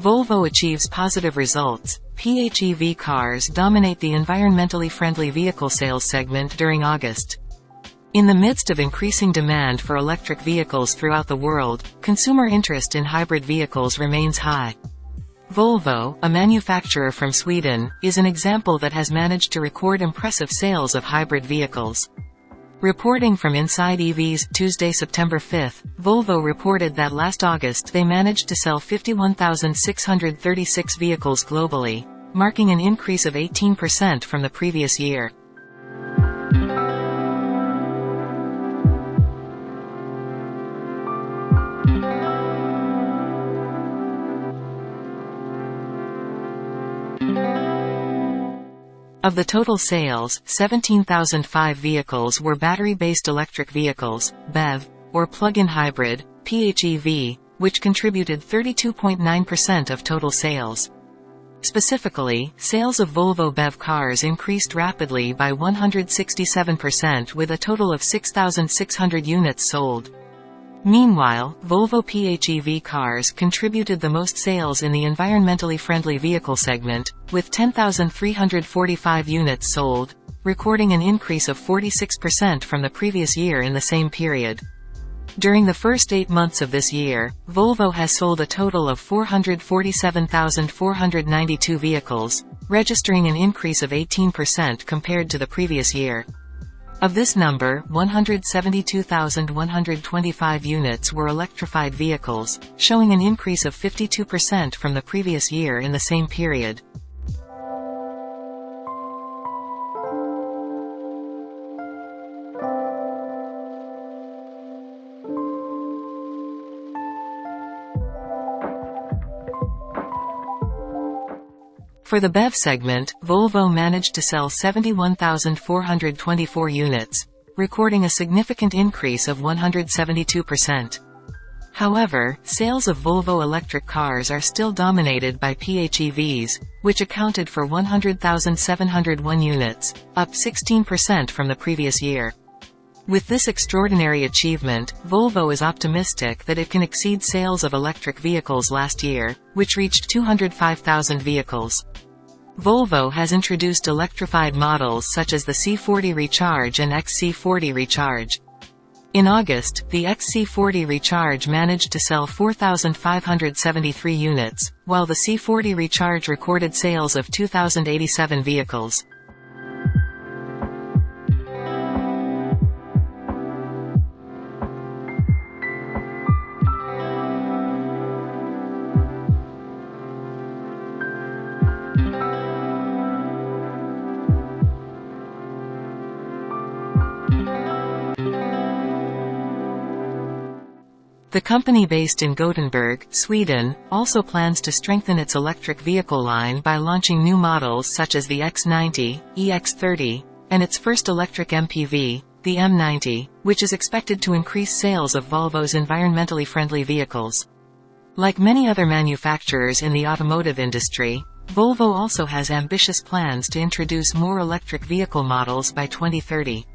Volvo achieves positive results. PHEV cars dominate the environmentally friendly vehicle sales segment during August. In the midst of increasing demand for electric vehicles throughout the world, consumer interest in hybrid vehicles remains high. Volvo, a manufacturer from Sweden, is an example that has managed to record impressive sales of hybrid vehicles. Reporting from Inside EVs Tuesday, September 5, Volvo reported that last August they managed to sell 51,636 vehicles globally, marking an increase of 18% from the previous year. Of the total sales, 17,005 vehicles were battery-based electric vehicles, BEV, or plug-in hybrid, PHEV, which contributed 32.9% of total sales. Specifically, sales of Volvo BEV cars increased rapidly by 167% with a total of 6,600 units sold. Meanwhile, Volvo PHEV cars contributed the most sales in the environmentally friendly vehicle segment, with 10,345 units sold, recording an increase of 46% from the previous year in the same period. During the first 8 months of this year, Volvo has sold a total of 447,492 vehicles, registering an increase of 18% compared to the previous year. Of this number, 172,125 units were electrified vehicles, showing an increase of 52% from the previous year in the same period. For the BEV segment, Volvo managed to sell 71,424 units, recording a significant increase of 172%. However, sales of Volvo electric cars are still dominated by PHEVs, which accounted for 100,701 units, up 16% from the previous year. With this extraordinary achievement, Volvo is optimistic that it can exceed sales of electric vehicles last year, which reached 205,000 vehicles. Volvo has introduced electrified models such as the C40 Recharge and XC40 Recharge. In August, the XC40 Recharge managed to sell 4,573 units, while the C40 Recharge recorded sales of 2,087 vehicles. The company based in Gothenburg, Sweden, also plans to strengthen its electric vehicle line by launching new models such as the X90, EX30, and its first electric MPV, the M90, which is expected to increase sales of Volvo's environmentally friendly vehicles. Like many other manufacturers in the automotive industry, Volvo also has ambitious plans to introduce more electric vehicle models by 2030.